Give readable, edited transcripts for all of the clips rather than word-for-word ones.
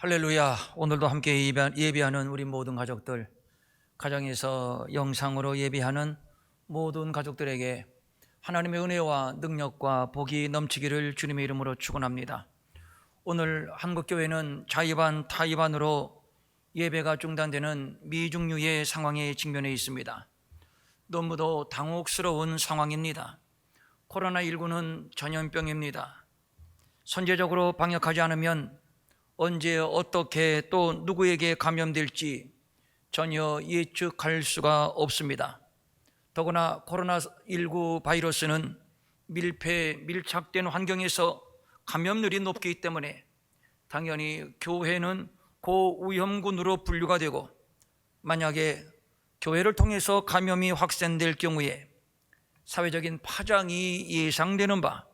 할렐루야. 오늘도 함께 예배하는 우리 모든 가족들, 가정에서 영상으로 예배하는 모든 가족들에게 하나님의 은혜와 능력과 복이 넘치기를 주님의 이름으로 축원합니다. 오늘 한국교회는 자의반 타의반으로 예배가 중단되는 미중유의 상황에 직면해 있습니다. 너무도 당혹스러운 상황입니다. 코로나19는 전염병입니다. 선제적으로 방역하지 않으면 언제 어떻게 또 누구에게 감염될지 전혀 예측할 수가 없습니다. 더구나 코로나19 바이러스는 밀착된 환경에서 감염률이 높기 때문에 당연히 교회는 고위험군으로 분류가 되고, 만약에 교회를 통해서 감염이 확산될 경우에 사회적인 파장이 예상되는 바,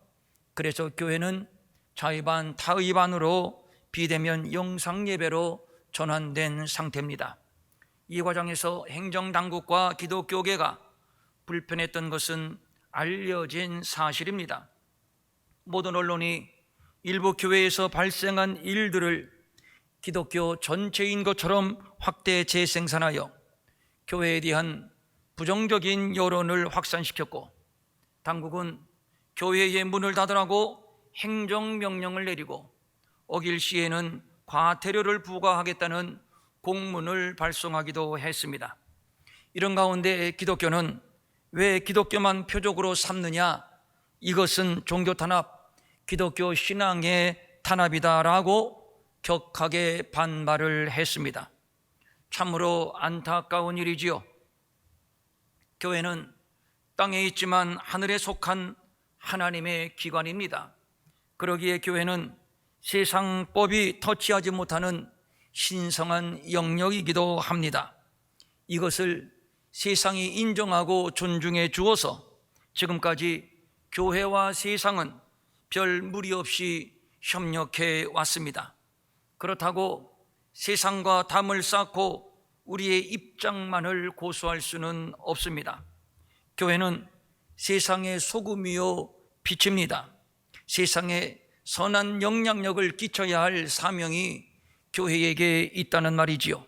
그래서 교회는 자의반 타의반으로 비대면 영상예배로 전환된 상태입니다. 이 과정에서 행정당국과 기독교계가 불편했던 것은 알려진 사실입니다. 모든 언론이 일부 교회에서 발생한 일들을 기독교 전체인 것처럼 확대 재생산하여 교회에 대한 부정적인 여론을 확산시켰고, 당국은 교회의 문을 닫으라고 행정명령을 내리고 어길 시에는 과태료를 부과하겠다는 공문을 발송하기도 했습니다. 이런 가운데 기독교는 왜 기독교만 표적으로 삼느냐, 이것은 종교 탄압, 기독교 신앙의 탄압이다라고 격하게 반발을 했습니다. 참으로 안타까운 일이지요. 교회는 땅에 있지만 하늘에 속한 하나님의 기관입니다. 그러기에 교회는 세상 법이 터치하지 못하는 신성한 영역이기도 합니다. 이것을 세상이 인정하고 존중해 주어서 지금까지 교회와 세상은 별 무리 없이 협력해 왔습니다. 그렇다고 세상과 담을 쌓고 우리의 입장만을 고수할 수는 없습니다. 교회는 세상의 소금이요 빛입니다. 세상에 선한 영향력을 끼쳐야 할 사명이 교회에게 있다는 말이지요.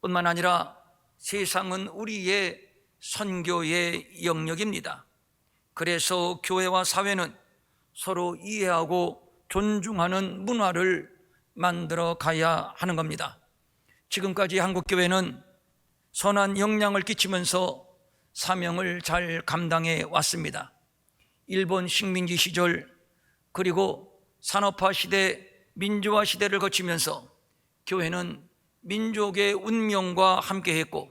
뿐만 아니라 세상은 우리의 선교의 영역입니다. 그래서 교회와 사회는 서로 이해하고 존중하는 문화를 만들어 가야 하는 겁니다. 지금까지 한국교회는 선한 영향을 끼치면서 사명을 잘 감당해 왔습니다. 일본 식민지 시절, 그리고 산업화 시대, 민주화 시대를 거치면서 교회는 민족의 운명과 함께했고,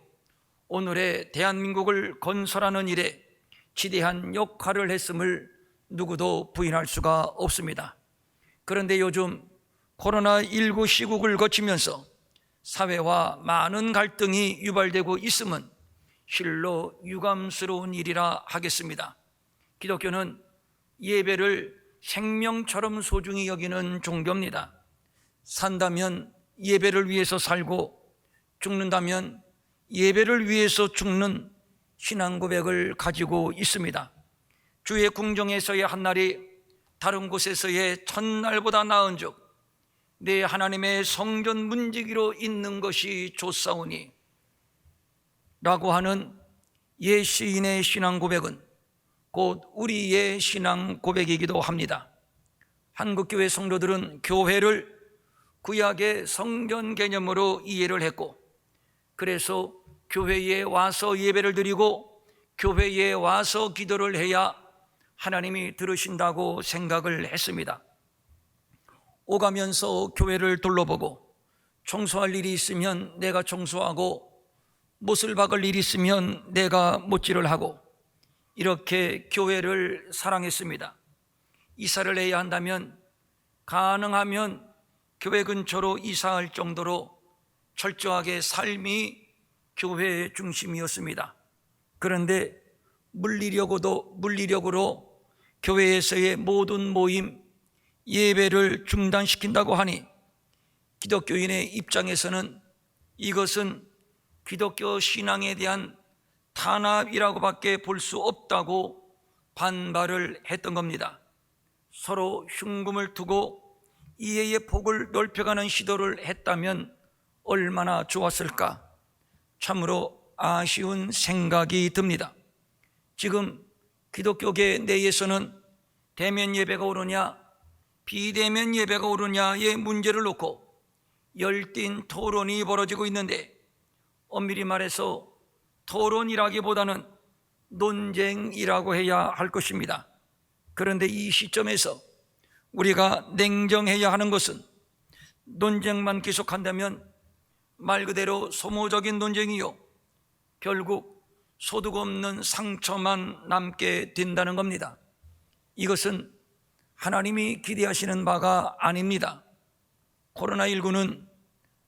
오늘의 대한민국을 건설하는 일에 지대한 역할을 했음을 누구도 부인할 수가 없습니다. 그런데 요즘 코로나19 시국을 거치면서 사회와 많은 갈등이 유발되고 있음은 실로 유감스러운 일이라 하겠습니다. 기독교는 예배를 생명처럼 소중히 여기는 종교입니다. 산다면 예배를 위해서 살고, 죽는다면 예배를 위해서 죽는 신앙 고백을 가지고 있습니다. 주의 궁정에서의 한날이 다른 곳에서의 첫날보다 나은즉 내 하나님의 성전 문지기로 있는 것이 좋사오니 라고 하는 옛 시인의 신앙 고백은 곧 우리의 신앙 고백이기도 합니다. 한국교회 성도들은 교회를 구약의 성전 개념으로 이해를 했고, 그래서 교회에 와서 예배를 드리고 교회에 와서 기도를 해야 하나님이 들으신다고 생각을 했습니다. 오가면서 교회를 둘러보고 청소할 일이 있으면 내가 청소하고 못을 박을 일이 있으면 내가 못질을 하고, 이렇게 교회를 사랑했습니다. 이사를 해야 한다면 가능하면 교회 근처로 이사할 정도로 철저하게 삶이 교회의 중심이었습니다. 그런데 물리력으로 교회에서의 모든 모임, 예배를 중단시킨다고 하니 기독교인의 입장에서는 이것은 기독교 신앙에 대한 탄압이라고밖에 볼 수 없다고 반발을 했던 겁니다. 서로 흉금을 두고 이해의 폭을 넓혀가는 시도를 했다면 얼마나 좋았을까? 참으로 아쉬운 생각이 듭니다. 지금 기독교계 내에서는 대면 예배가 옳으냐 비대면 예배가 옳으냐의 문제를 놓고 열띤 토론이 벌어지고 있는데, 엄밀히 말해서 토론이라기보다는 논쟁이라고 해야 할 것입니다. 그런데 이 시점에서 우리가 냉정해야 하는 것은, 논쟁만 계속한다면 말 그대로 소모적인 논쟁이요, 결국 소득 없는 상처만 남게 된다는 겁니다. 이것은 하나님이 기대하시는 바가 아닙니다. 코로나19는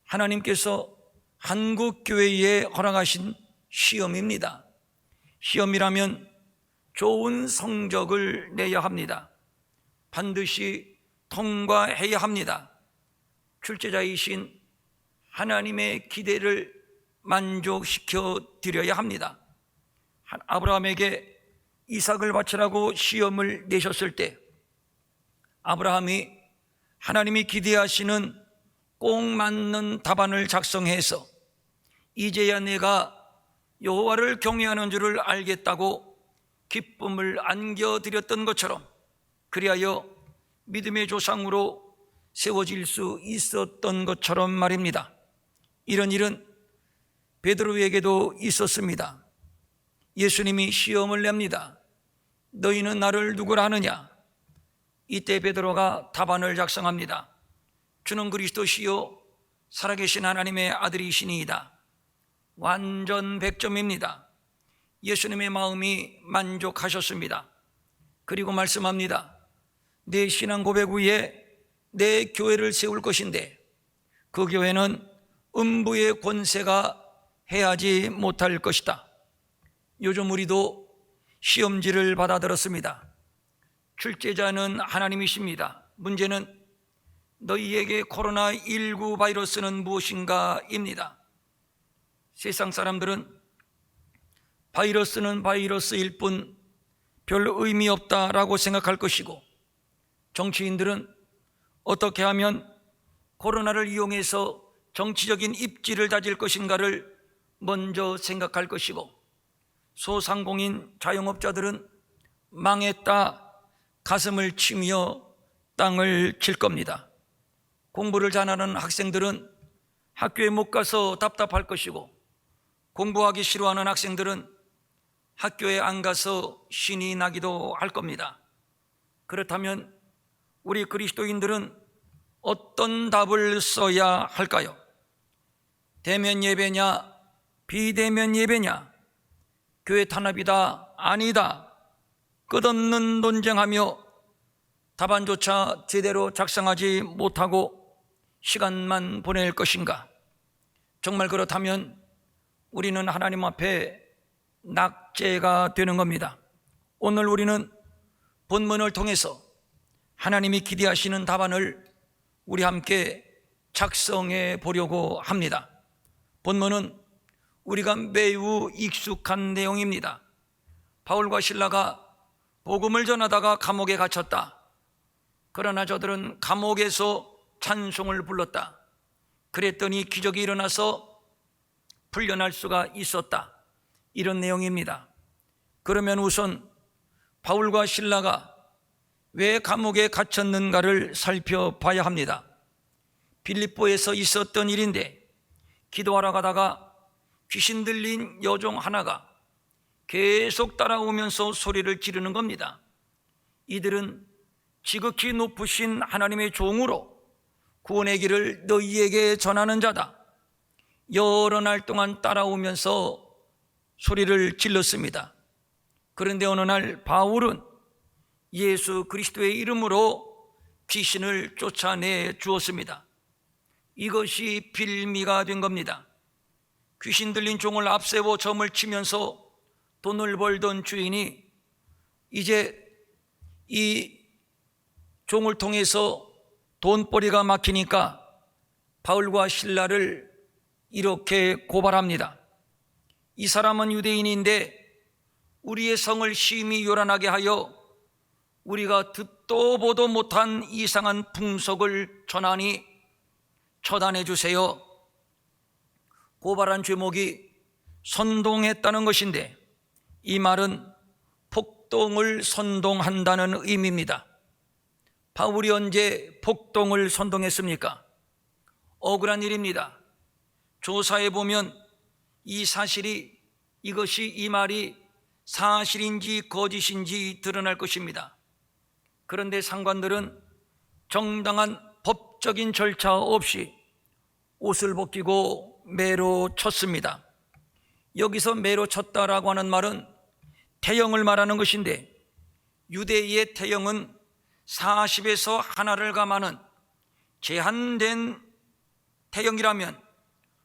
하나님께서 한국교회에 허락하신 시험입니다. 시험이라면 좋은 성적을 내야 합니다. 반드시 통과해야 합니다. 출제자이신 하나님의 기대를 만족시켜 드려야 합니다. 아브라함에게 이삭을 바치라고 시험을 내셨을 때, 아브라함이 하나님이 기대하시는 꼭 맞는 답안을 작성해서 이제야 내가 여호와를 경외하는 줄을 알겠다고 기쁨을 안겨드렸던 것처럼, 그리하여 믿음의 조상으로 세워질 수 있었던 것처럼 말입니다. 이런 일은 베드로에게도 있었습니다. 예수님이 시험을 냅니다. 너희는 나를 누구라 하느냐? 이때 베드로가 답안을 작성합니다. 주는 그리스도시요 살아계신 하나님의 아들이시니이다. 완전 100점입니다. 예수님의 마음이 만족하셨습니다. 그리고 말씀합니다. 내 신앙 고백 위에 내 교회를 세울 것인데 그 교회는 음부의 권세가 해하지 못할 것이다. 요즘 우리도 시험지를 받아들었습니다. 출제자는 하나님이십니다. 문제는 너희에게 코로나19 바이러스는 무엇인가 입니다. 세상 사람들은 바이러스는 바이러스일 뿐 별 의미 없다라고 생각할 것이고, 정치인들은 어떻게 하면 코로나를 이용해서 정치적인 입지를 다질 것인가를 먼저 생각할 것이고, 소상공인 자영업자들은 망했다 가슴을 치며 땅을 칠 겁니다. 공부를 잘하는 학생들은 학교에 못 가서 답답할 것이고, 공부하기 싫어하는 학생들은 학교에 안 가서 신이 나기도 할 겁니다. 그렇다면 우리 그리스도인들은 어떤 답을 써야 할까요? 대면 예배냐 비대면 예배냐, 교회 탄압이다 아니다, 끝없는 논쟁하며 답안조차 제대로 작성하지 못하고 시간만 보낼 것인가? 정말 그렇다면 우리는 하나님 앞에 낙제가 되는 겁니다. 오늘 우리는 본문을 통해서 하나님이 기대하시는 답안을 우리 함께 작성해 보려고 합니다. 본문은 우리가 매우 익숙한 내용입니다. 바울과 실라가 복음을 전하다가 감옥에 갇혔다. 그러나 저들은 감옥에서 찬송을 불렀다. 그랬더니 기적이 일어나서 풀려날 수가 있었다. 이런 내용입니다. 그러면 우선 바울과 실라가 왜 감옥에 갇혔는가를 살펴봐야 합니다. 빌립보에서 있었던 일인데, 기도하러 가다가 귀신 들린 여종 하나가 계속 따라오면서 소리를 지르는 겁니다. 이들은 지극히 높으신 하나님의 종으로 구원의 길을 너희에게 전하는 자다. 여러 날 동안 따라오면서 소리를 질렀습니다. 그런데 어느 날 바울은 예수 그리스도의 이름으로 귀신을 쫓아내 주었습니다. 이것이 빌미가 된 겁니다. 귀신 들린 종을 앞세워 점을 치면서 돈을 벌던 주인이 이제 이 종을 통해서 돈벌이가 막히니까 바울과 실라를 이렇게 고발합니다. 이 사람은 유대인인데 우리의 성을 심히 요란하게 하여 우리가 듣도 보도 못한 이상한 풍속을 전하니 처단해 주세요. 고발한 제목이 선동했다는 것인데 이 말은 폭동을 선동한다는 의미입니다. 바울이 언제 폭동을 선동했습니까? 억울한 일입니다. 조사해 보면 이 말이 사실인지 거짓인지 드러날 것입니다. 그런데 상관들은 정당한 법적인 절차 없이 옷을 벗기고 매로 쳤습니다. 여기서 매로 쳤다라고 하는 말은 태형을 말하는 것인데, 유대의 태형은 40에서 하나를 감하는 제한된 태형이라면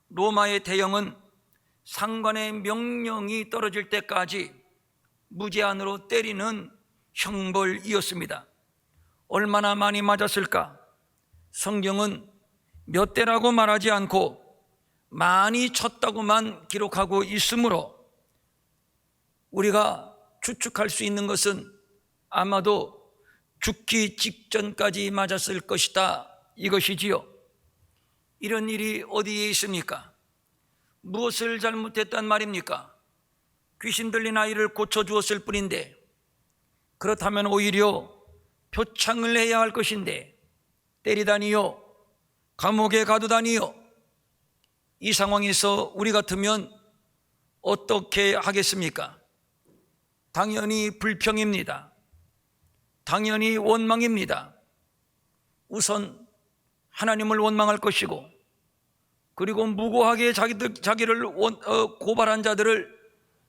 로마의 태형은 상관의 명령이 떨어질 때까지 무제한으로 때리는 형벌이었습니다. 얼마나 많이 맞았을까? 성경은 몇 대라고 말하지 않고 많이 쳤다고만 기록하고 있으므로 우리가 추측할 수 있는 것은 아마도 죽기 직전까지 맞았을 것이다, 이것이지요. 이런 일이 어디에 있습니까? 무엇을 잘못했단 말입니까? 귀신 들린 아이를 고쳐주었을 뿐인데, 그렇다면 오히려 표창을 해야 할 것인데 때리다니요, 감옥에 가두다니요. 이 상황에서 우리 같으면 어떻게 하겠습니까? 당연히 불평입니다. 당연히 원망입니다. 우선 하나님을 원망할 것이고, 그리고 무고하게 자기를 고발한 자들을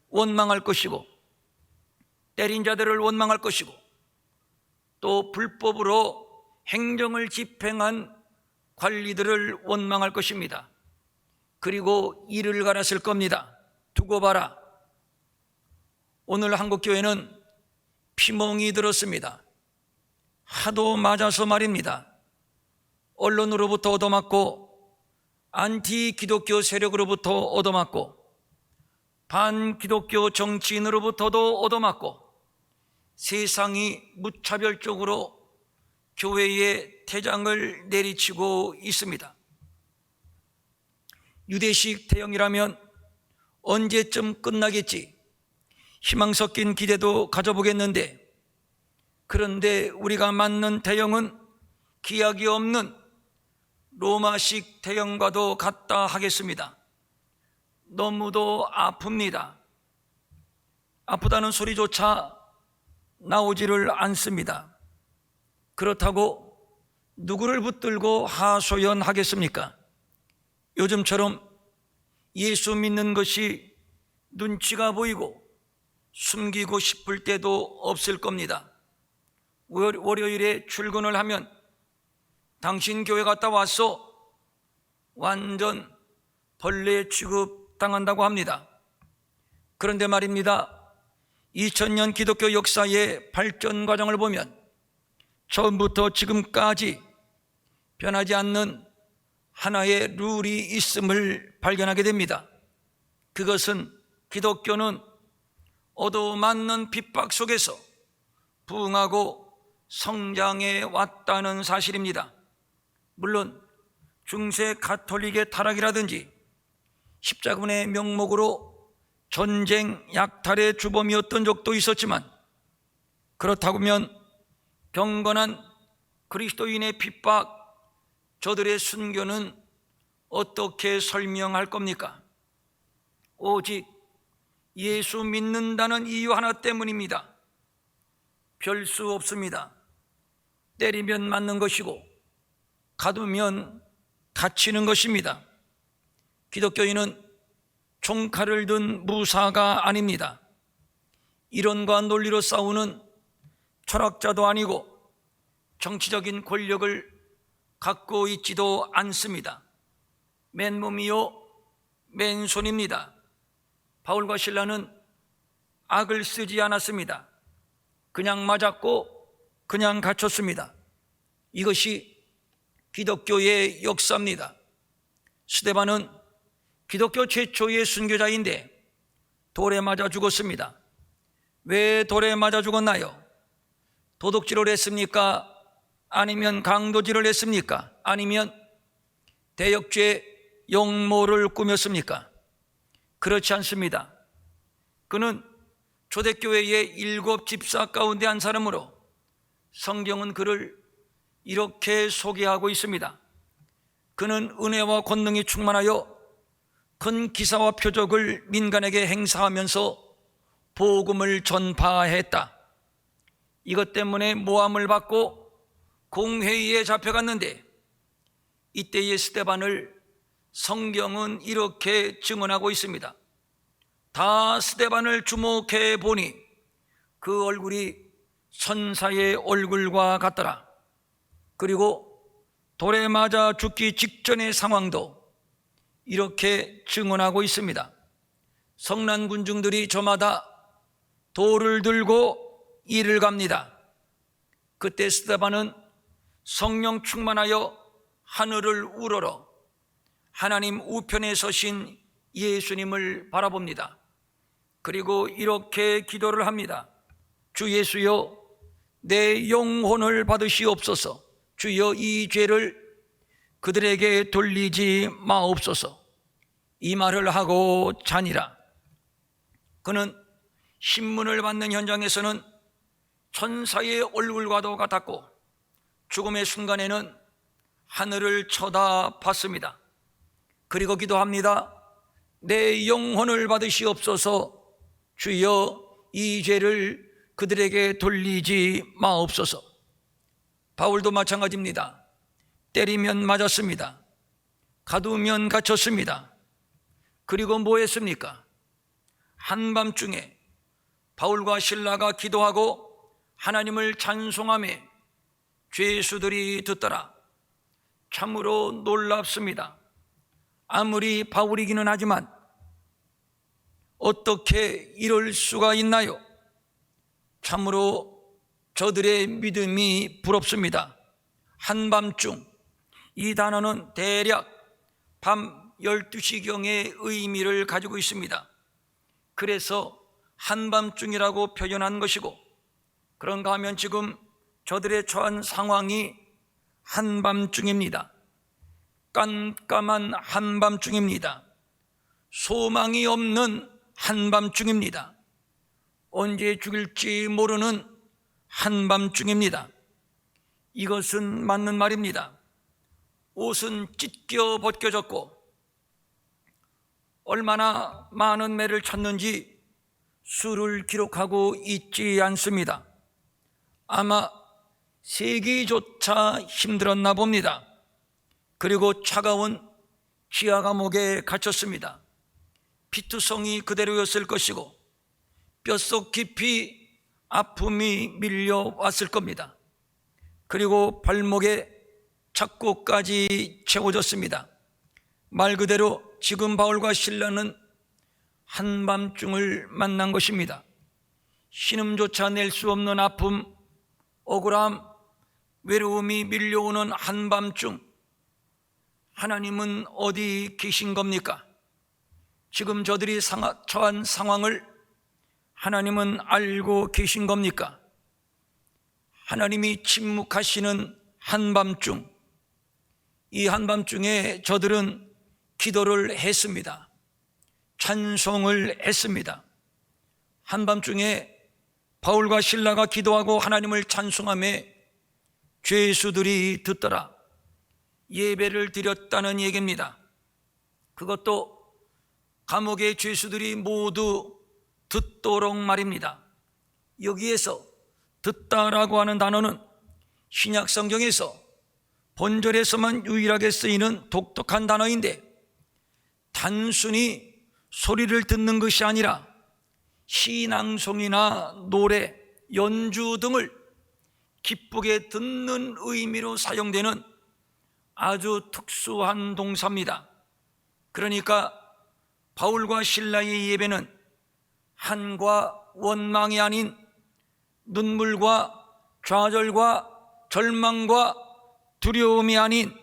원망할 것이고, 때린 자들을 원망할 것이고, 또 불법으로 행정을 집행한 관리들을 원망할 것입니다. 그리고 이를 갈았을 겁니다. 두고 봐라. 오늘 한국교회는 피멍이 들었습니다. 하도 맞아서 말입니다. 언론으로부터 얻어맞고, 안티 기독교 세력으로부터 얻어맞고, 반기독교 정치인으로부터도 얻어맞고, 세상이 무차별적으로 교회의 태장을 내리치고 있습니다. 유대식 태형이라면 언제쯤 끝나겠지, 희망 섞인 기대도 가져보겠는데, 그런데 우리가 맞는 태형은 기약이 없는 로마식 태형과도 같다 하겠습니다. 너무도 아픕니다. 아프다는 소리조차 나오지를 않습니다. 그렇다고 누구를 붙들고 하소연하겠습니까? 요즘처럼 예수 믿는 것이 눈치가 보이고 숨기고 싶을 때도 없을 겁니다. 월요일에 출근을 하면 당신 교회 갔다 왔어? 완전 벌레 취급 당한다고 합니다. 그런데 말입니다, 2000년 기독교 역사의 발전 과정을 보면 처음부터 지금까지 변하지 않는 하나의 룰이 있음을 발견하게 됩니다. 그것은 기독교는 얻어맞는 핍박 속에서 부흥하고 성장해 왔다는 사실입니다. 물론 중세 가톨릭의 타락이라든지 십자군의 명목으로 전쟁 약탈의 주범이었던 적도 있었지만, 그렇다고 하면 경건한 그리스도인의 핍박, 저들의 순교는 어떻게 설명할 겁니까? 오직 예수 믿는다는 이유 하나 때문입니다. 별 수 없습니다. 때리면 맞는 것이고 가두면 갇히는 것입니다. 기독교인은 총칼을 든 무사가 아닙니다. 이론과 논리로 싸우는 철학자도 아니고 정치적인 권력을 갖고 있지도 않습니다. 맨몸이요 맨손입니다. 바울과 실라는 악을 쓰지 않았습니다. 그냥 맞았고 그냥 갇혔습니다. 이것이 기독교의 역사입니다. 스데반은 기독교 최초의 순교자인데 돌에 맞아 죽었습니다. 왜 돌에 맞아 죽었나요? 도둑질을 했습니까? 아니면 강도질을 했습니까? 아니면 대역죄 영모를 꾸몄습니까? 그렇지 않습니다. 그는 초대교회의 7 집사 가운데 한 사람으로 성경은 그를 이렇게 소개하고 있습니다. 그는 은혜와 권능이 충만하여 큰 기사와 표적을 민간에게 행사하면서 복음을 전파했다. 이것 때문에 모함을 받고 공회의에 잡혀갔는데 이때의 스데반을 성경은 이렇게 증언하고 있습니다. 다 스데반을 주목해 보니 그 얼굴이 천사의 얼굴과 같더라. 그리고 돌에 맞아 죽기 직전의 상황도 이렇게 증언하고 있습니다. 성난 군중들이 저마다 돌을 들고 이를 갑니다. 그때 스데반은 성령 충만하여 하늘을 우러러 하나님 우편에 서신 예수님을 바라봅니다. 그리고 이렇게 기도를 합니다. 주 예수여, 내 영혼을 받으시옵소서. 주여, 이 죄를 그들에게 돌리지 마옵소서. 이 말을 하고 자니라. 그는 신문을 받는 현장에서는 천사의 얼굴과도 같았고 죽음의 순간에는 하늘을 쳐다봤습니다. 그리고 기도합니다. 내 영혼을 받으시옵소서. 주여, 이 죄를 그들에게 돌리지 마옵소서. 바울도 마찬가지입니다. 때리면 맞았습니다. 가두면 갇혔습니다. 그리고 뭐 했습니까? 한밤중에 바울과 실라가 기도하고 하나님을 찬송하며 죄수들이 듣더라. 참으로 놀랍습니다. 아무리 바울이기는 하지만 어떻게 이럴 수가 있나요? 참으로 저들의 믿음이 부럽습니다. 한밤중, 이 단어는 대략 밤 12시경의 의미를 가지고 있습니다. 그래서 한밤중이라고 표현한 것이고, 그런가 하면 지금 저들의 처한 상황이 한밤중입니다. 깜깜한 한밤중입니다. 소망이 없는 한밤중입니다. 언제 죽일지 모르는 한밤중입니다. 이것은 맞는 말입니다. 옷은 찢겨 벗겨졌고 얼마나 많은 매를 쳤는지 수를 기록하고 있지 않습니다. 아마 세기조차 힘들었나 봅니다. 그리고 차가운 지하 감옥에 갇혔습니다. 피투성이 그대로였을 것이고 뼛속 깊이 아픔이 밀려왔을 겁니다. 그리고 발목에 착고까지 채워졌습니다. 말 그대로 지금 바울과 실라는 한밤중을 만난 것입니다. 신음조차 낼 수 없는 아픔, 억울함, 외로움이 밀려오는 한밤중, 하나님은 어디 계신 겁니까? 지금 저들이 처한 상황을 하나님은 알고 계신 겁니까? 하나님이 침묵하시는 한밤중, 이 한밤중에 저들은 기도를 했습니다. 찬송을 했습니다. 한밤중에 바울과 실라가 기도하고 하나님을 찬송하며 죄수들이 듣더라. 예배를 드렸다는 얘기입니다. 그것도 감옥의 죄수들이 모두 듣도록 말입니다. 여기에서 듣다라고 하는 단어는 신약 성경에서 본절에서만 유일하게 쓰이는 독특한 단어인데, 단순히 소리를 듣는 것이 아니라 시낭송이나 노래, 연주 등을 기쁘게 듣는 의미로 사용되는 아주 특수한 동사입니다. 그러니까 바울과 실라의 예배는 한과 원망이 아닌 눈물과 좌절과 절망과 두려움이 아닌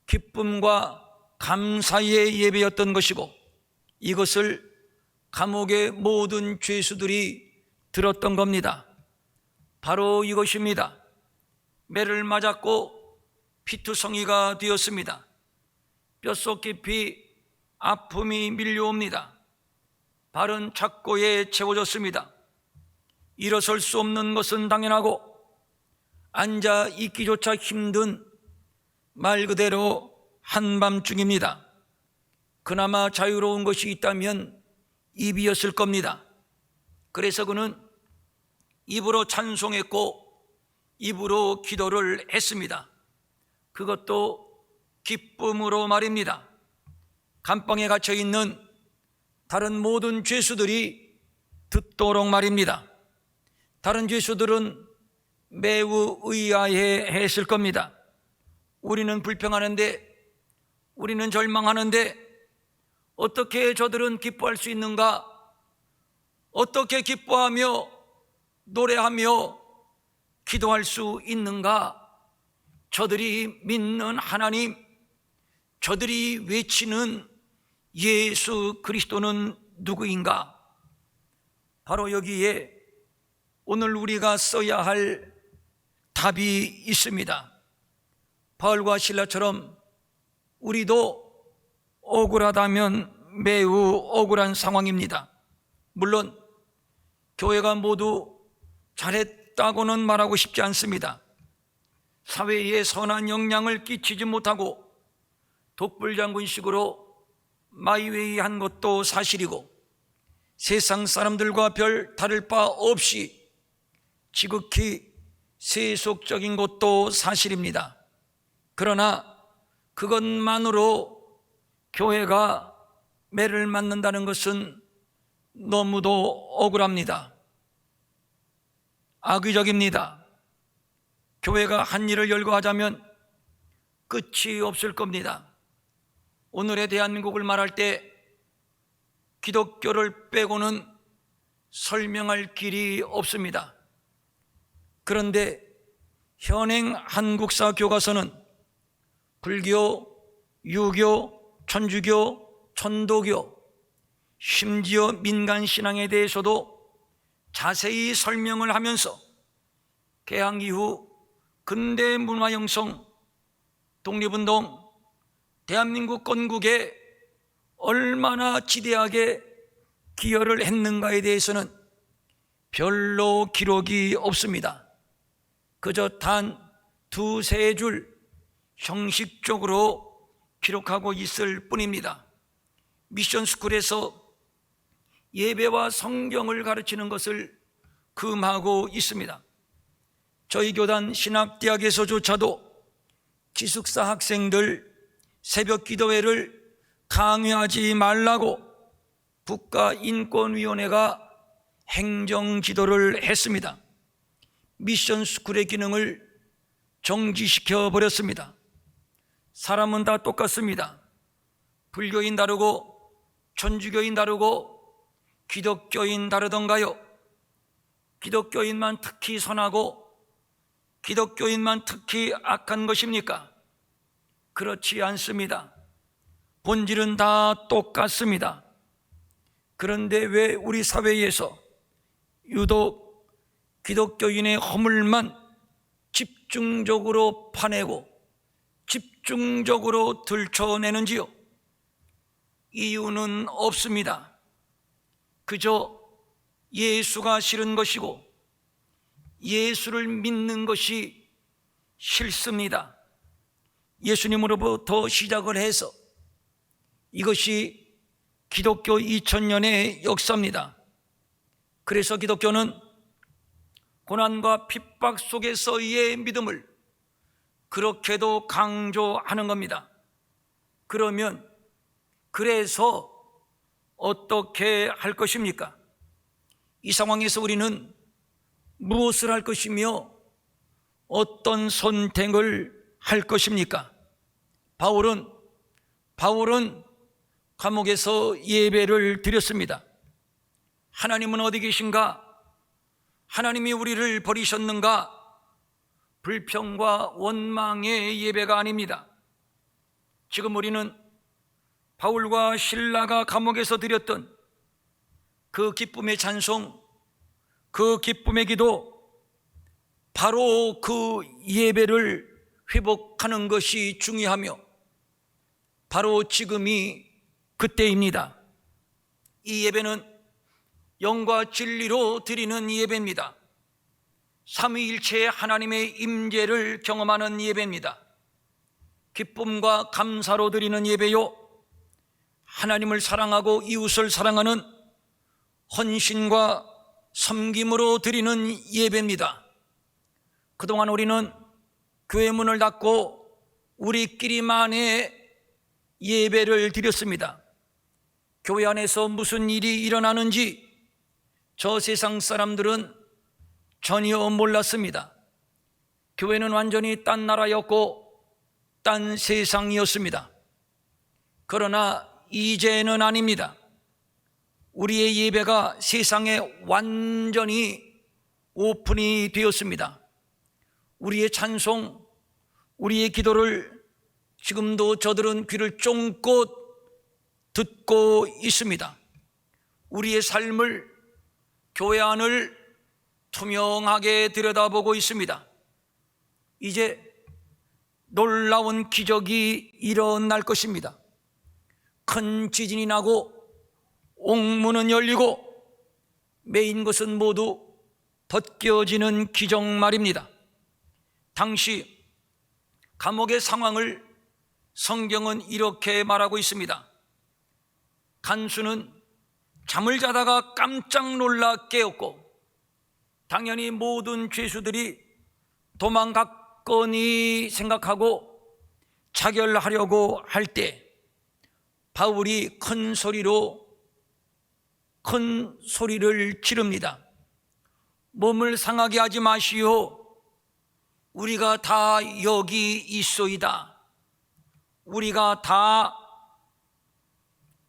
기쁨과 감사의 예배였던 것이고, 이것을 감옥의 모든 죄수들이 들었던 겁니다. 바로 이것입니다. 매를 맞았고 피투성이가 되었습니다. 뼛속 깊이 아픔이 밀려옵니다. 발은 착고에 채워졌습니다. 일어설 수 없는 것은 당연하고 앉아 있기조차 힘든 말 그대로 한밤중입니다. 그나마 자유로운 것이 있다면 입이었을 겁니다. 그래서 그는 입으로 찬송했고 입으로 기도를 했습니다. 그것도 기쁨으로 말입니다. 감방에 갇혀 있는 다른 모든 죄수들이 듣도록 말입니다. 다른 죄수들은 매우 의아해 했을 겁니다. 우리는 불평하는데, 우리는 절망하는데 어떻게 저들은 기뻐할 수 있는가? 어떻게 기뻐하며 노래하며 기도할 수 있는가? 저들이 믿는 하나님, 저들이 외치는 예수 그리스도는 누구인가? 바로 여기에 오늘 우리가 써야 할 답이 있습니다. 바울과 실라처럼 우리도 억울하다면 매우 억울한 상황입니다. 물론 교회가 모두 잘했다고는 말하고 싶지 않습니다. 사회에 선한 영향을 끼치지 못하고 독불장군식으로 마이웨이 한 것도 사실이고 세상 사람들과 별 다를 바 없이 지극히 세속적인 것도 사실입니다. 그러나 그것만으로 교회가 매를 맞는다는 것은 너무도 억울합니다. 악의적입니다. 교회가 한 일을 열거하자면 끝이 없을 겁니다. 오늘의 대한민국을 말할 때 기독교를 빼고는 설명할 길이 없습니다. 그런데 현행 한국사 교과서는 불교, 유교, 천주교, 천도교, 심지어 민간신앙에 대해서도 자세히 설명을 하면서 개항 이후 근대 문화 형성, 독립운동, 대한민국 건국에 얼마나 지대하게 기여를 했는가에 대해서는 별로 기록이 없습니다. 그저 단 두세 줄 형식적으로 기록하고 있을 뿐입니다. 미션스쿨에서 예배와 성경을 가르치는 것을 금하고 있습니다. 저희 교단 신학대학에서조차도 기숙사 학생들 새벽 기도회를 강요하지 말라고 국가인권위원회가 행정지도를 했습니다. 미션스쿨의 기능을 정지시켜 버렸습니다. 사람은 다 똑같습니다. 불교인 다르고 천주교인 다르고 기독교인 다르던가요? 기독교인만 특히 선하고 기독교인만 특히 악한 것입니까? 그렇지 않습니다. 본질은 다 똑같습니다. 그런데 왜 우리 사회에서 유독 기독교인의 허물만 집중적으로 파내고 집중적으로 들춰내는지요? 이유는 없습니다. 그저 예수가 싫은 것이고 예수를 믿는 것이 싫습니다. 예수님으로부터 시작을 해서 이것이 기독교 2000년의 역사입니다. 그래서 기독교는 고난과 핍박 속에서의 믿음을 그렇게도 강조하는 겁니다. 그래서 어떻게 할 것입니까? 이 상황에서 우리는 무엇을 할 것이며 어떤 선택을 할 것입니까? 바울은 감옥에서 예배를 드렸습니다. 하나님은 어디 계신가? 하나님이 우리를 버리셨는가? 불평과 원망의 예배가 아닙니다. 지금 우리는 바울과 실라가 감옥에서 드렸던 그 기쁨의 찬송, 그 기쁨의 기도, 바로 그 예배를 회복하는 것이 중요하며 바로 지금이 그때입니다. 이 예배는 영과 진리로 드리는 예배입니다. 삼위일체의 하나님의 임재를 경험하는 예배입니다. 기쁨과 감사로 드리는 예배요, 하나님을 사랑하고 이웃을 사랑하는 헌신과 섬김으로 드리는 예배입니다. 그동안 우리는 교회 문을 닫고 우리끼리만의 예배를 드렸습니다. 교회 안에서 무슨 일이 일어나는지 저 세상 사람들은 전혀 몰랐습니다. 교회는 완전히 딴 나라였고 딴 세상이었습니다. 그러나 이제는 아닙니다. 우리의 예배가 세상에 완전히 오픈이 되었습니다. 우리의 찬송, 우리의 기도를 지금도 저들은 귀를 쫑긋 듣고 있습니다. 우리의 삶을, 교회 안을 투명하게 들여다보고 있습니다. 이제 놀라운 기적이 일어날 것입니다. 큰 지진이 나고 옥문은 열리고 메인 것은 모두 벗겨지는 기적 말입니다. 당시 감옥의 상황을 성경은 이렇게 말하고 있습니다. 간수는 잠을 자다가 깜짝 놀라 깨었고 당연히 모든 죄수들이 도망갔거니 생각하고 자결하려고 할 때 바울이 큰 소리를 지릅니다. 몸을 상하게 하지 마시오. 우리가 다 여기 있소이다. 우리가 다,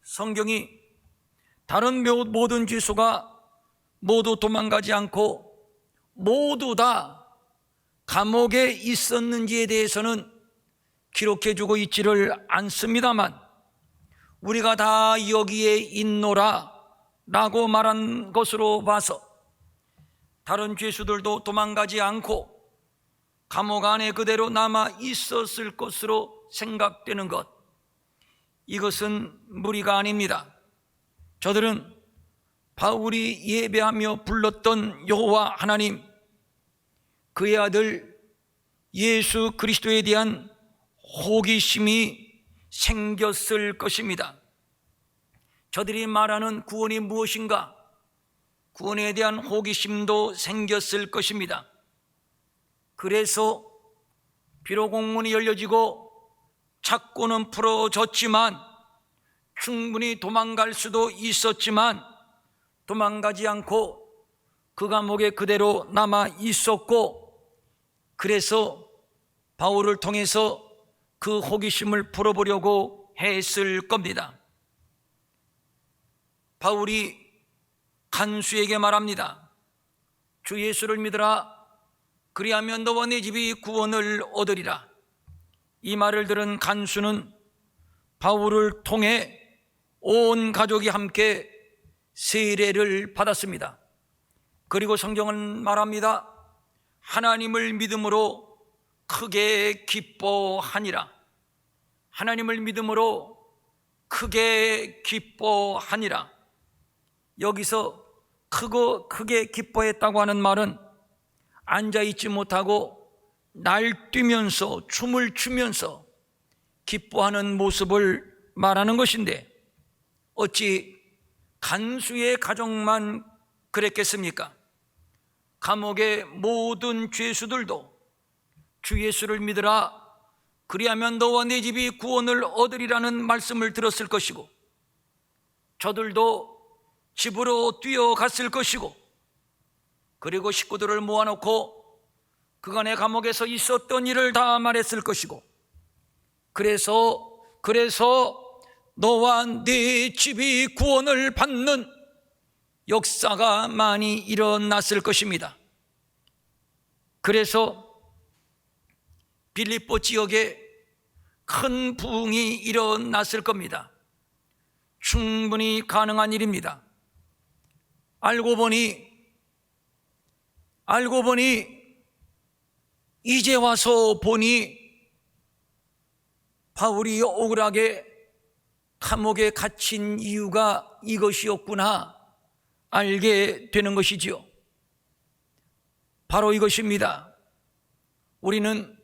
성경이 다른 모든 죄수가 모두 도망가지 않고 모두 다 감옥에 있었는지에 대해서는 기록해주고 있지를 않습니다만 우리가 다 여기에 있노라 라고 말한 것으로 봐서 다른 죄수들도 도망가지 않고 감옥 안에 그대로 남아 있었을 것으로 생각되는 것, 이것은 무리가 아닙니다. 저들은 바울이 예배하며 불렀던 여호와 하나님, 그의 아들 예수 그리스도에 대한 호기심이 생겼을 것입니다. 저들이 말하는 구원이 무엇인가? 구원에 대한 호기심도 생겼을 것입니다. 그래서 비록 옥문이 열려지고 착고는 풀어졌지만 충분히 도망갈 수도 있었지만 도망가지 않고 그 감옥에 그대로 남아 있었고, 그래서 바울을 통해서 그 호기심을 풀어보려고 했을 겁니다. 바울이 간수에게 말합니다. 주 예수를 믿으라. 그리하면 너와 네 집이 구원을 얻으리라. 이 말을 들은 간수는 바울을 통해 온 가족이 함께 세례를 받았습니다. 그리고 성경은 말합니다. 하나님을 믿음으로 크게 기뻐하니라. 하나님을 믿음으로 크게 기뻐하니라. 여기서 크게 기뻐했다고 하는 말은 앉아있지 못하고 날뛰면서 춤을 추면서 기뻐하는 모습을 말하는 것인데, 어찌 간수의 가족만 그랬겠습니까? 감옥의 모든 죄수들도 주 예수를 믿으라. 그리하면 너와 네 집이 구원을 얻으리라는 말씀을 들었을 것이고, 저들도 집으로 뛰어갔을 것이고, 그리고 식구들을 모아놓고 그간의 감옥에서 있었던 일을 다 말했을 것이고, 그래서 너와 네 집이 구원을 받는 역사가 많이 일어났을 것입니다. 그래서 빌립보 지역에 큰 부흥이 일어났을 겁니다. 충분히 가능한 일입니다. 알고 보니 이제 와서 보니 바울이 억울하게 감옥에 갇힌 이유가 이것이었구나 알게 되는 것이지요. 바로 이것입니다. 우리는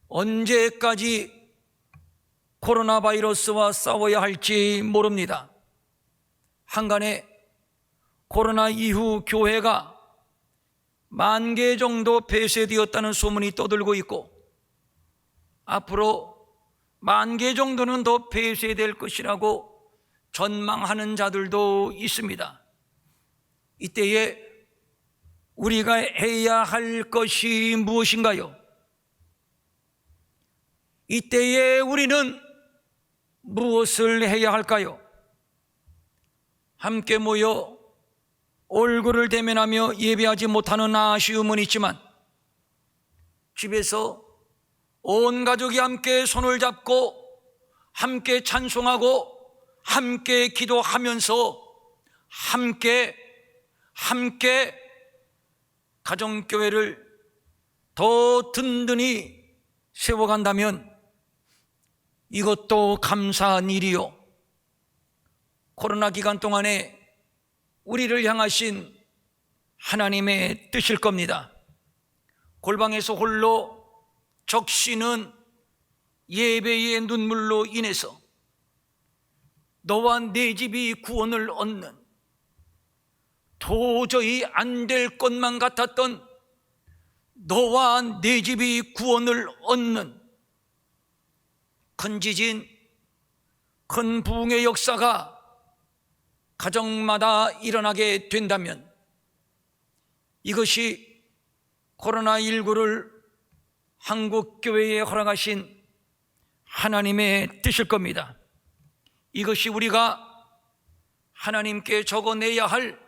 언제까지 코로나 바이러스와 싸워야 할지 모릅니다. 한간에 코로나 이후 교회가 10,000개 정도 폐쇄되었다는 소문이 떠들고 있고, 앞으로 10,000개 정도는 더 폐쇄될 것이라고 전망하는 자들도 있습니다. 이때에 우리가 해야 할 것이 무엇인가요? 이때에 우리는 무엇을 해야 할까요? 함께 모여 얼굴을 대면하며 예배하지 못하는 아쉬움은 있지만, 집에서 온 가족이 함께 손을 잡고 함께 찬송하고 함께 기도하면서 함께 가정교회를 더 든든히 세워간다면 이것도 감사한 일이요. 코로나 기간 동안에 우리를 향하신 하나님의 뜻일 겁니다. 골방에서 홀로 적시는 예배의 눈물로 인해서 너와 내 집이 구원을 얻는, 도저히 안 될 것만 같았던 너와 내 집이 구원을 얻는 큰 지진, 큰 부흥의 역사가 가정마다 일어나게 된다면 이것이 코로나19를 한국교회에 허락하신 하나님의 뜻일 겁니다. 이것이 우리가 하나님께 적어내야 할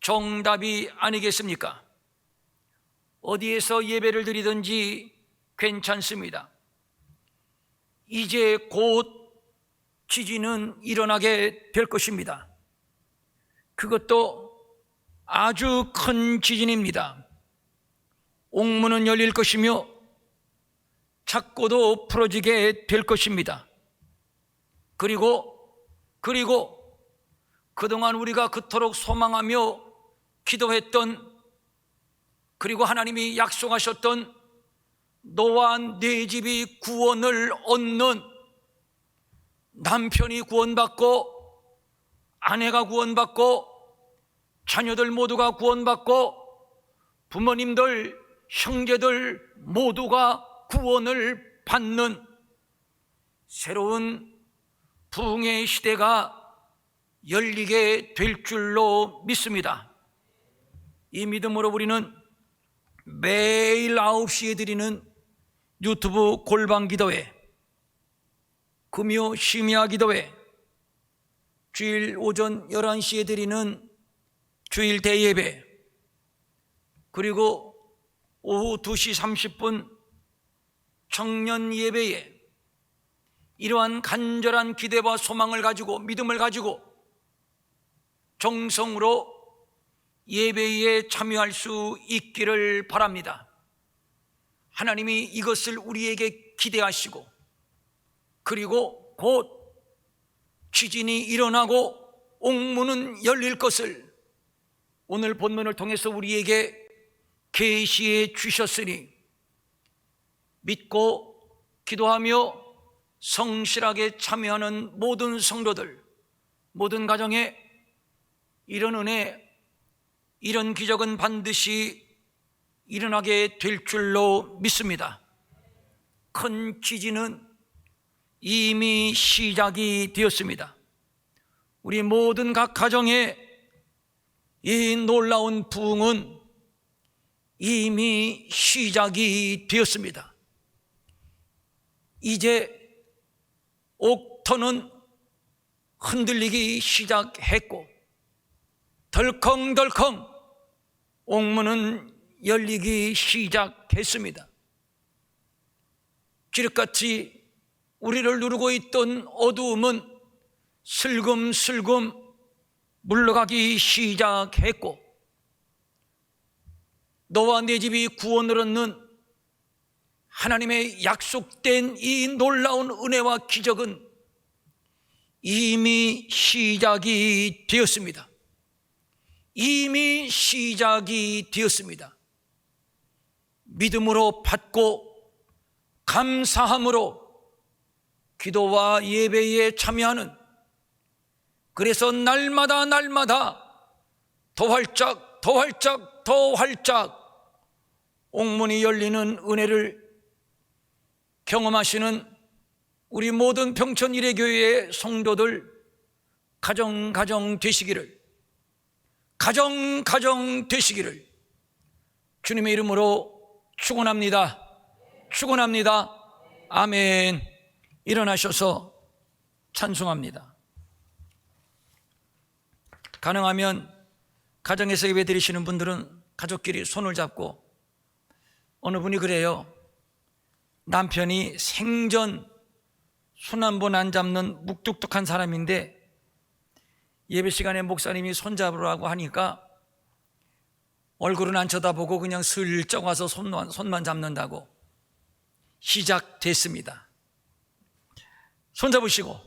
정답이 아니겠습니까? 어디에서 예배를 드리든지 괜찮습니다. 이제 곧 지진은 일어나게 될 것입니다. 그것도 아주 큰 지진입니다. 옥문은 열릴 것이며 착고도 풀어지게 될 것입니다. 그리고 그동안 우리가 그토록 소망하며 기도했던, 그리고 하나님이 약속하셨던 너와 내 집이 구원을 얻는, 남편이 구원받고 아내가 구원받고 자녀들 모두가 구원받고 부모님들, 형제들 모두가 구원을 받는 새로운 부흥의 시대가 열리게 될 줄로 믿습니다. 이 믿음으로 우리는 매일 9시에 드리는 유튜브 골방 기도회, 금요 심야 기도회, 주일 오전 11시에 드리는 주일 대예배, 그리고 오후 2시 30분 청년 예배에 이러한 간절한 기대와 소망을 가지고, 믿음을 가지고 정성으로 예배에 참여할 수 있기를 바랍니다. 하나님이 이것을 우리에게 기대하시고, 그리고 곧 지진이 일어나고 옥문은 열릴 것을 오늘 본문을 통해서 우리에게 계시해 주셨으니, 믿고 기도하며 성실하게 참여하는 모든 성도들, 모든 가정에 이런 은혜, 이런 기적은 반드시 일어나게 될 줄로 믿습니다. 큰 지진은 이미 시작이 되었습니다. 우리 모든 각 가정에 이 놀라운 부흥은 이미 시작이 되었습니다. 이제 옥터는 흔들리기 시작했고 덜컹덜컹 옥문은 열리기 시작했습니다. 지륵같이 우리를 누르고 있던 어두움은 슬금슬금 물러가기 시작했고, 너와 내 집이 구원을 얻는 하나님의 약속된 이 놀라운 은혜와 기적은 이미 시작이 되었습니다. 이미 시작이 되었습니다. 믿음으로 받고 감사함으로 기도와 예배에 참여하는, 그래서 날마다 더 활짝 옥문이 열리는 은혜를 경험하시는 우리 모든 평촌 일회교회의 성도들 가정 되시기를, 가정 되시기를 주님의 이름으로 축원합니다. 아멘. 일어나셔서 찬송합니다. 가능하면 가정에서 예배 드리시는 분들은 가족끼리 손을 잡고, 어느 분이 그래요. 남편이 생전 손 한 번 안 잡는 묵뚝뚝한 사람인데 예배 시간에 목사님이 손 잡으라고 하니까 얼굴은 안 쳐다보고 그냥 슬쩍 와서 손만 잡는다고. 시작됐습니다. 손 잡으시고,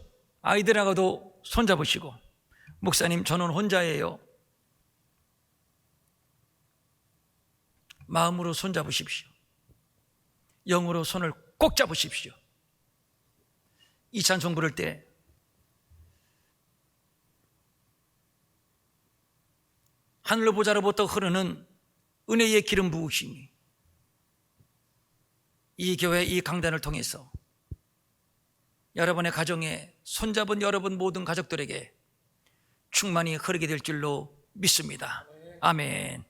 아이들하고도 손 잡으시고, 목사님 저는 혼자예요. 마음으로 손 잡으십시오. 영으로 손을 꼭 잡으십시오. 이 찬송 부를 때 하늘로부자로부터 흐르는 은혜의 기름 부으심이 이 교회, 이 강단을 통해서 여러분의 가정에 손잡은 여러분 모든 가족들에게 충만히 흐르게 될 줄로 믿습니다. 아멘.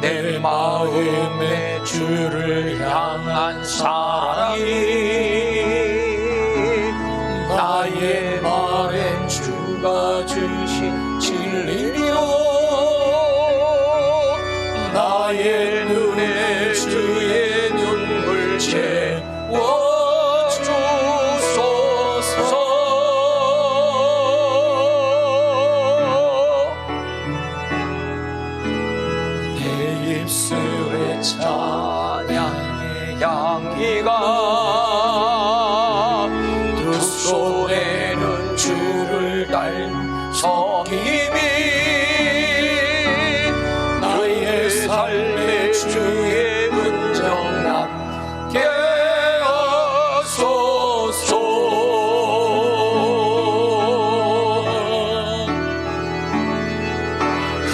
내 마음에 주를 향한 사랑이 나의 말엔 주가 주신 진리로 나의 눈에 주의 눈물 채워주소서. 입술의 찬양의 향기가 두 손에는 주를 달성임이 나의 삶의 주의 은정 남게 하소서.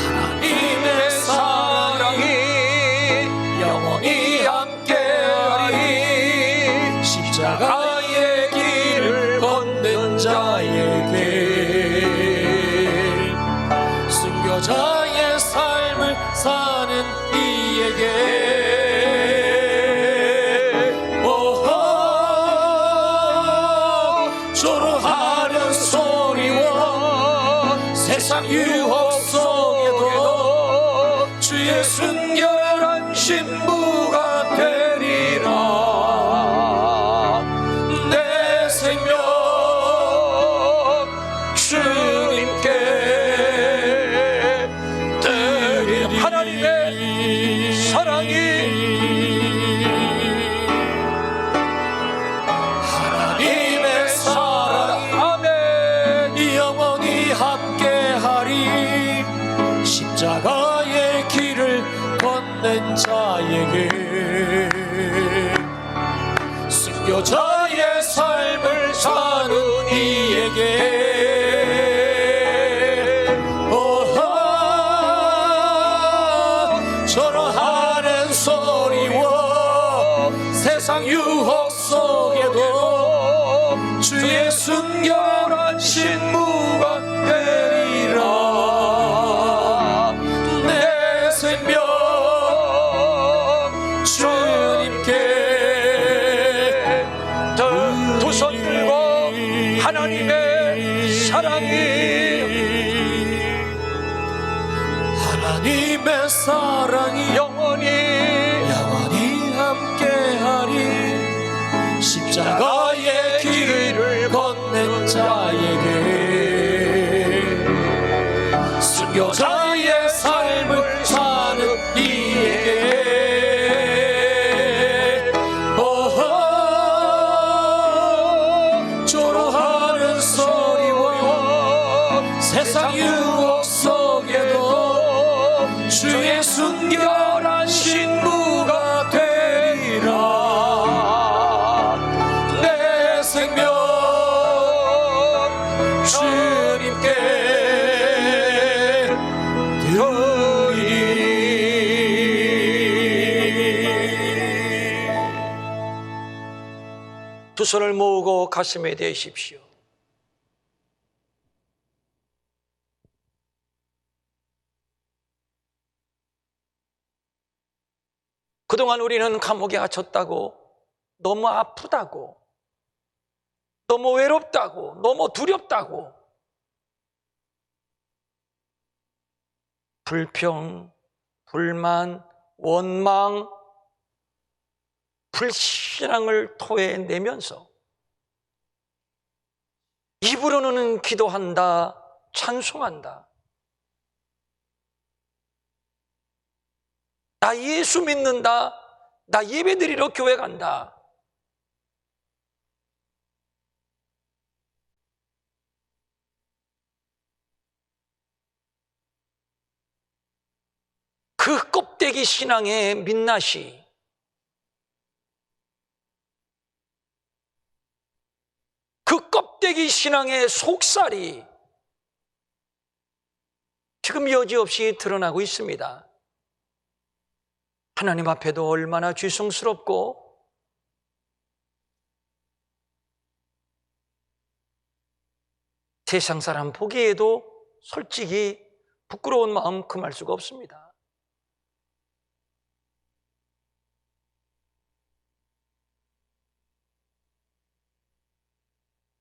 하나님의 사랑이 영원히 함께하리. 십자가의 길을 걷는 자에게, 순교자의 삶을 사는 이에게, 조롱하는 소리와 세상 유혹 속에도 주의 순결한 신부가 되리라. 내 생명 주님께 드리리. 하나님의 사랑이, 하나님의 사랑이, 아멘, 영원히 함께하리. 십자가의 길을 걷는 자에게, 순교자의 삶을 사는 이에게, 절하는 소리와 세상 유혹 속에도 주의 순결한 신부가 되리라. 내 생명 주님께 하나님의 사랑이 하나님의 사랑이 영원히 함께하리. 십자가의 길을 건넨 자에게, 순교자의 삶을 사는 이에게, 조롱하는 소리와 세상 유혹 속에도 주의 순결한 신부가 되리라. 내 생명 주님께 드리리. 두 손을 모으고 가슴에 대십시오. 그동안 우리는 감옥에 갇혔다고, 너무 아프다고, 너무 외롭다고, 너무 두렵다고, 불평, 불만, 원망, 불신앙을 토해내면서 입으로는 기도한다, 찬송한다, 나 예수 믿는다, 나 예배드리러 교회 간다. 그 껍데기 신앙의 민낯이 그 껍데기 신앙의 속살이 지금 여지없이 드러나고 있습니다. 하나님 앞에도 얼마나 죄송스럽고 세상 사람 보기에도 솔직히 부끄러운 마음 금할 수가 없습니다.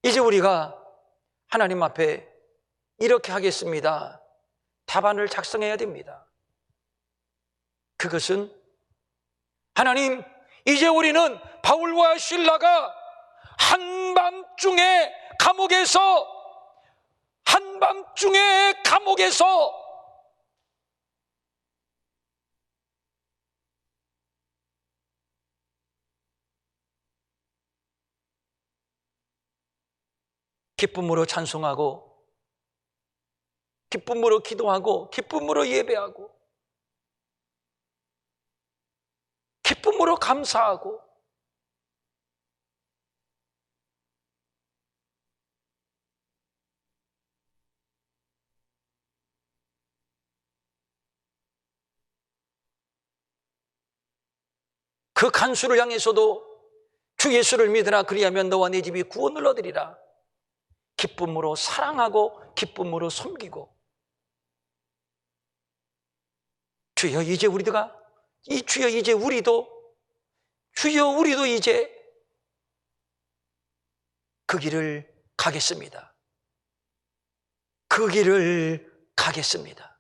이제 우리가 하나님 앞에 이렇게 하겠습니다. 답안을 작성해야 됩니다. 그것은 하나님, 이제 우리는 바울과 실라가 한밤중에 감옥에서 기쁨으로 찬송하고, 기쁨으로 기도하고, 기쁨으로 예배하고, 기쁨으로 감사하고, 그 간수를 향해서도 주 예수를 믿으라, 그리하면 너와 네 집이 구원을 얻으리라. 기쁨으로 사랑하고 기쁨으로 섬기고, 주여 이제 우리도 이제 그 길을 가겠습니다. 그 길을 가겠습니다.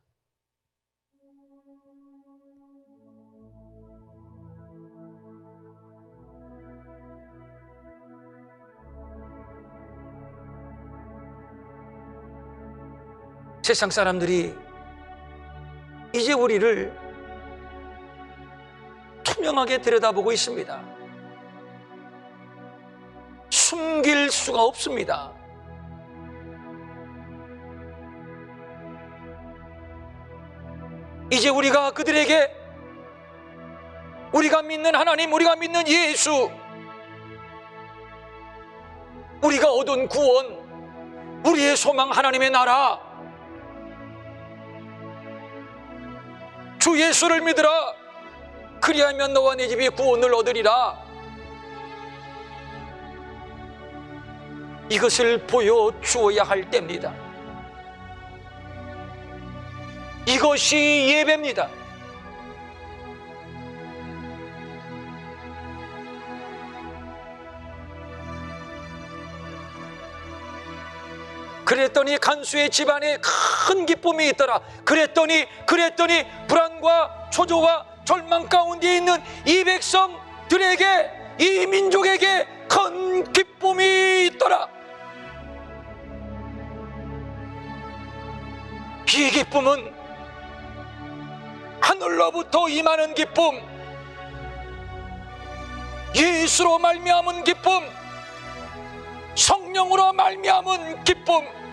세상 사람들이 이제 우리를 투명하게 들여다보고 있습니다. 숨길 수가 없습니다. 이제 우리가 그들에게 우리가 믿는 하나님, 우리가 믿는 예수, 우리가 얻은 구원, 우리의 소망 하나님의 나라, 주 예수를 믿으라, 그리하면 너와 네 집이 구원을 얻으리라. 이것을 보여주어야 할 때입니다. 이것이 예배입니다. 그랬더니 간수의 집안에 큰 기쁨이 있더라. 그랬더니 불안과 초조와 절망 가운데 있는 이 백성들에게, 이 민족에게 큰 기쁨이 있더라. 이 기쁨은 하늘로부터 임하는 기쁨, 예수로 말미암은 기쁨, 성령으로 말미암은 기쁨.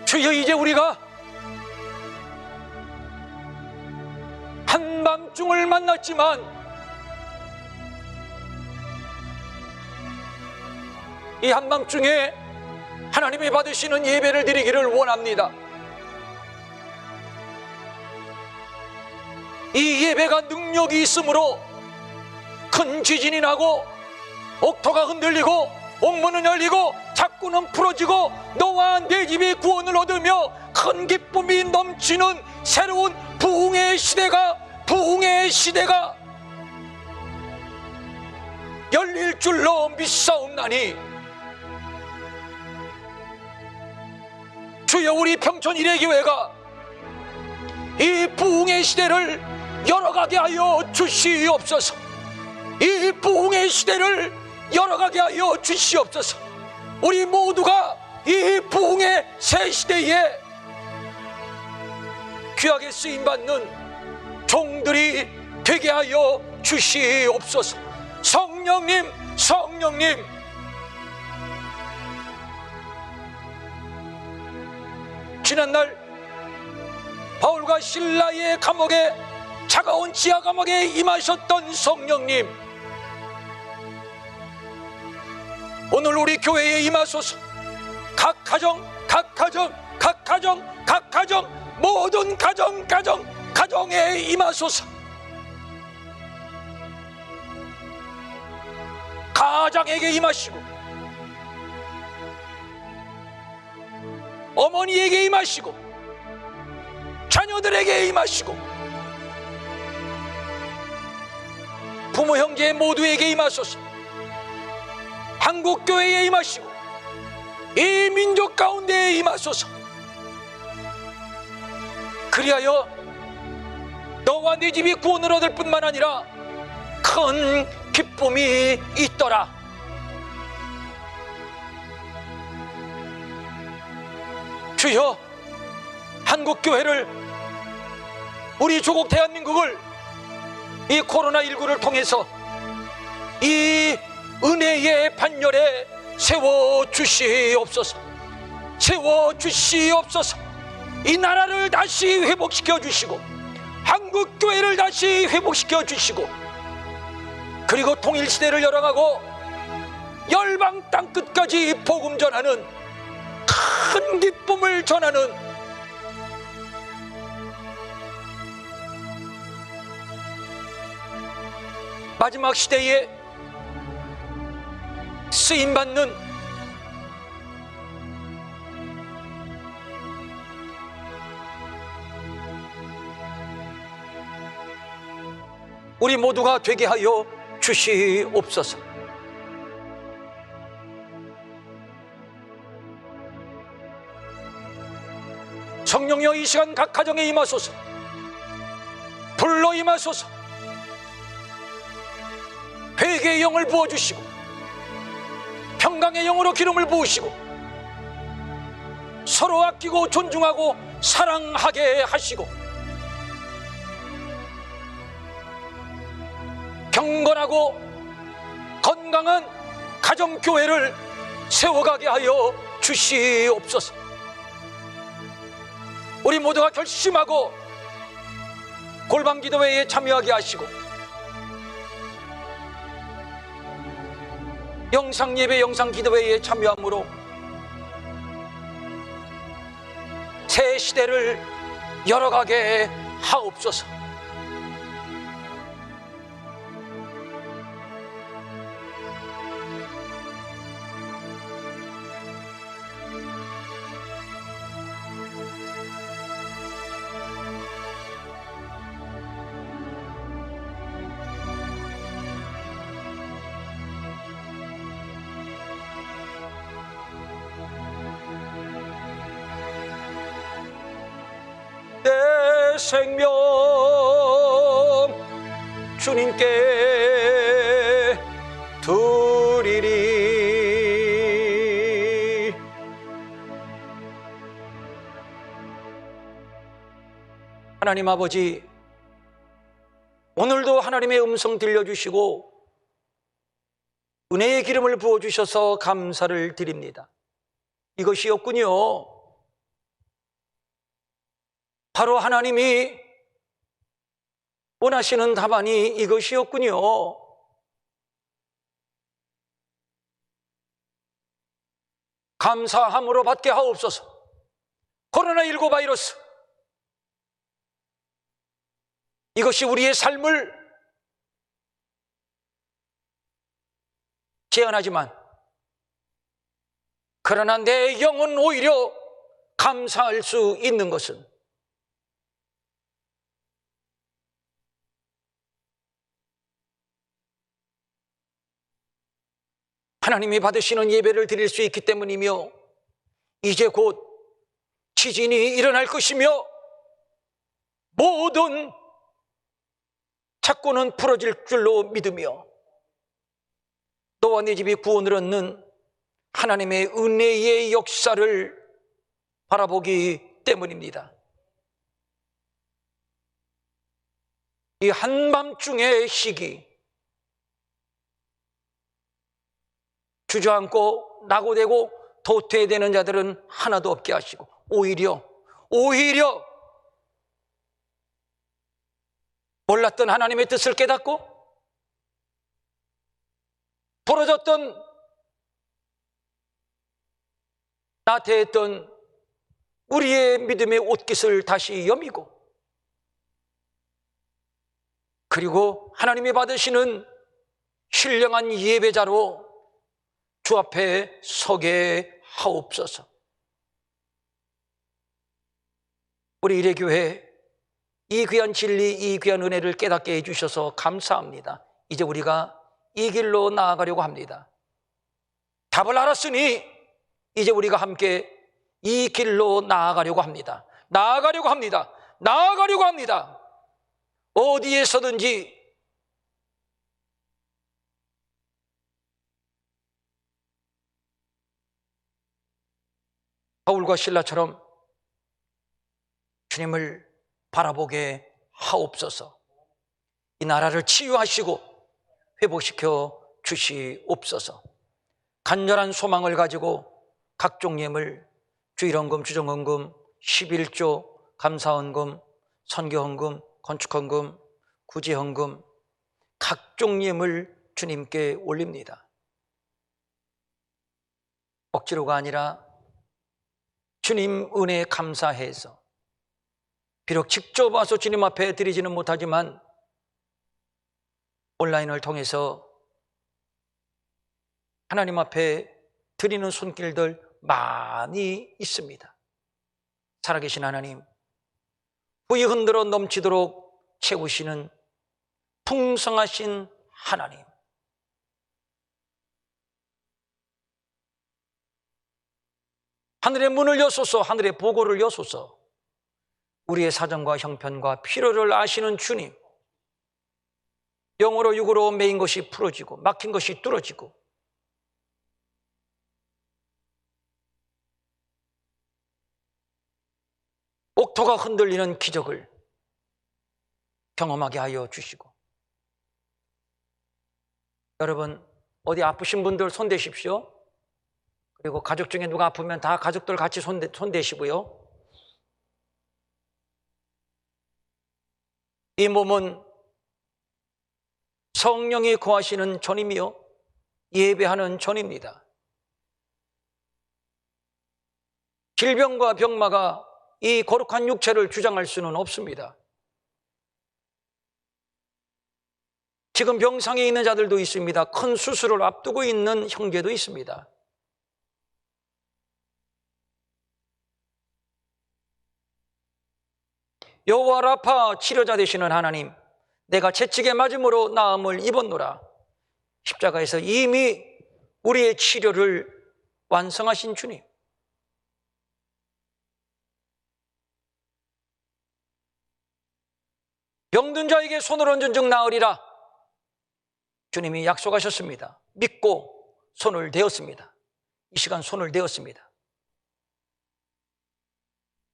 주여, 이제 우리가 한밤중을 만났지만 이 한밤중에 하나님이 받으시는 예배를 드리기를 원합니다. 이 예배가 능력이 있으므로 큰 지진이 나고 옥토가 흔들리고 옥문은 열리고 작구는 풀어지고 너와 내 집이 구원을 얻으며 큰 기쁨이 넘치는 새로운 부흥의 시대가 열릴 줄로 믿사옵나니, 주여, 우리 평촌 일회교회가 이 부흥의 시대를 열어가게 하여 주시옵소서. 이 부흥의 시대를 열어가게 하여 주시옵소서. 우리 모두가 이 부흥의 새 시대에 귀하게 쓰임받는 종들이 되게 하여 주시옵소서. 성령님, 지난날 바울과 실라의 감옥에, 차가운 지하 감옥에 임하셨던 성령님, 오늘 우리 교회에 임하소서. 각 가정, 모든 가정에 임하소서. 가장에게 임하시고, 어머니에게 임하시고, 자녀들에게 임하시고, 부모 형제 모두에게 임하소서. 한국교회에 임하시고 이 민족 가운데에 임하소서. 그리하여 너와 네 집이 구원을 얻을 뿐만 아니라 큰 기쁨이 있더라. 주여, 한국교회를, 우리 조국 대한민국을 이 코로나19를 통해서 이 은혜의 반열에 세워주시옵소서. 이 나라를 다시 회복시켜 주시고, 한국교회를 다시 회복시켜 주시고, 그리고 통일시대를 열어가고 열방 땅끝까지 복음 전하는, 큰 기쁨을 전하는 마지막 시대에 쓰임받는 우리 모두가 되게 하여 주시옵소서. 성령여, 이 시간 각 가정에 임하소서. 불러 임하소서. 회개의 영을 부어주시고 평강의 영으로 기름을 부으시고 서로 아끼고 존중하고 사랑하게 하시고 경건하고 건강한 가정교회를 세워가게 하여 주시옵소서. 우리 모두가 결심하고 골방기도회에 참여하게 하시고 영상예배, 영상기도회에 참여함으로 새 시대를 열어가게 하옵소서. 생명 주님께 드리리. 하나님 아버지, 오늘도 하나님의 음성 들려주시고 은혜의 기름을 부어주셔서 감사를 드립니다. 이것이었군요. 바로 하나님이 원하시는 답안이 이것이었군요. 감사함으로 받게 하옵소서. 코로나19 바이러스, 이것이 우리의 삶을 제한하지만, 그러나 내 영은 오히려 감사할 수 있는 것은 하나님이 받으시는 예배를 드릴 수 있기 때문이며, 이제 곧 지진이 일어날 것이며 모든 착고는 풀어질 줄로 믿으며, 너와 내 집이 구원을 얻는 하나님의 은혜의 역사를 바라보기 때문입니다. 이 한밤중의 시기, 주저앉고 낙오되고 도태되는 자들은 하나도 없게 하시고, 오히려 몰랐던 하나님의 뜻을 깨닫고 부러졌던, 나태했던 우리의 믿음의 옷깃을 다시 여미고, 그리고 하나님이 받으시는 신령한 예배자로 주 앞에 서게 하옵소서. 우리 일회교회 이 귀한 진리, 이 귀한 은혜를 깨닫게 해주셔서 감사합니다. 이제 우리가 이 길로 나아가려고 합니다. 답을 알았으니 이제 우리가 함께 이 길로 나아가려고 합니다. 나아가려고 합니다. 어디에서든지 바울과 실라처럼 주님을 바라보게 하옵소서. 이 나라를 치유하시고 회복시켜 주시옵소서. 간절한 소망을 가지고 각종 예물, 주일헌금, 주정헌금, 11조, 감사헌금, 선교헌금, 건축헌금, 구제헌금, 각종 예물 주님께 올립니다. 억지로가 아니라 주님 은혜에 감사해서, 비록 직접 와서 주님 앞에 드리지는 못하지만 온라인을 통해서 하나님 앞에 드리는 손길들 많이 있습니다. 살아계신 하나님, 후이 흔들어 넘치도록 채우시는 풍성하신 하나님, 하늘의 문을 여소서, 하늘의 보고를 여소서. 우리의 사정과 형편과 필요를 아시는 주님, 영으로 육으로 매인 것이 풀어지고 막힌 것이 뚫어지고 옥토가 흔들리는 기적을 경험하게 하여 주시고, 여러분 어디 아프신 분들 손대십시오. 그리고 가족 중에 누가 아프면 다 가족들 같이 손대시고요. 이 몸은 성령이 거하시는 전이며 예배하는 전입니다. 질병과 병마가 이 거룩한 육체를 주장할 수는 없습니다. 지금 병상에 있는 자들도 있습니다. 큰 수술을 앞두고 있는 형제도 있습니다. 여호와 라파, 치료자 되시는 하나님, 내가 채찍에 맞음으로 나음을 입었노라. 십자가에서 이미 우리의 치료를 완성하신 주님, 병든 자에게 손을 얹은 즉 나으리라. 주님이 약속하셨습니다. 믿고 손을 대었습니다. 이 시간 손을 대었습니다.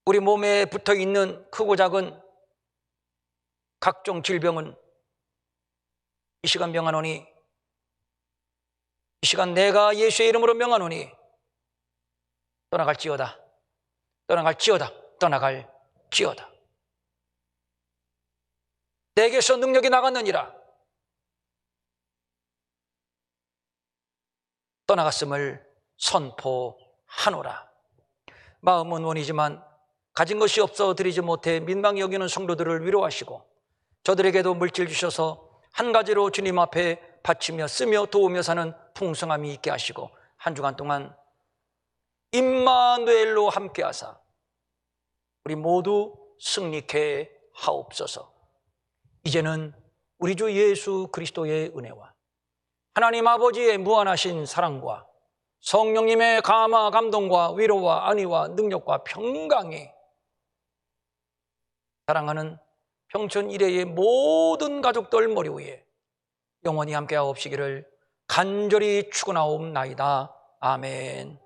우리 몸에 붙어있는 크고 작은 각종 질병은 이 시간 명하노니, 이 시간 내가 예수의 이름으로 명하노니 떠나갈지어다, 떠나갈지어다, 떠나갈지어다. 내게서 능력이 나갔느니라. 떠나갔음을 선포하노라. 마음은 원이지만 가진 것이 없어 드리지 못해 민망히 여기는 성도들을 위로하시고 저들에게도 물질 주셔서 한 가지로 주님 앞에 바치며 쓰며 도우며 사는 풍성함이 있게 하시고 한 주간 동안 임마누엘로 함께하사 우리 모두 승리케 하옵소서. 이제는 우리 주 예수 그리스도의 은혜와 하나님 아버지의 무한하신 사랑과 성령님의 감화 감동과 위로와 안위와 능력과 평강이 사랑하는 평촌 일회의 모든 가족들 머리 위에 영원히 함께하옵시기를 간절히 축원하옵나이다. 아멘.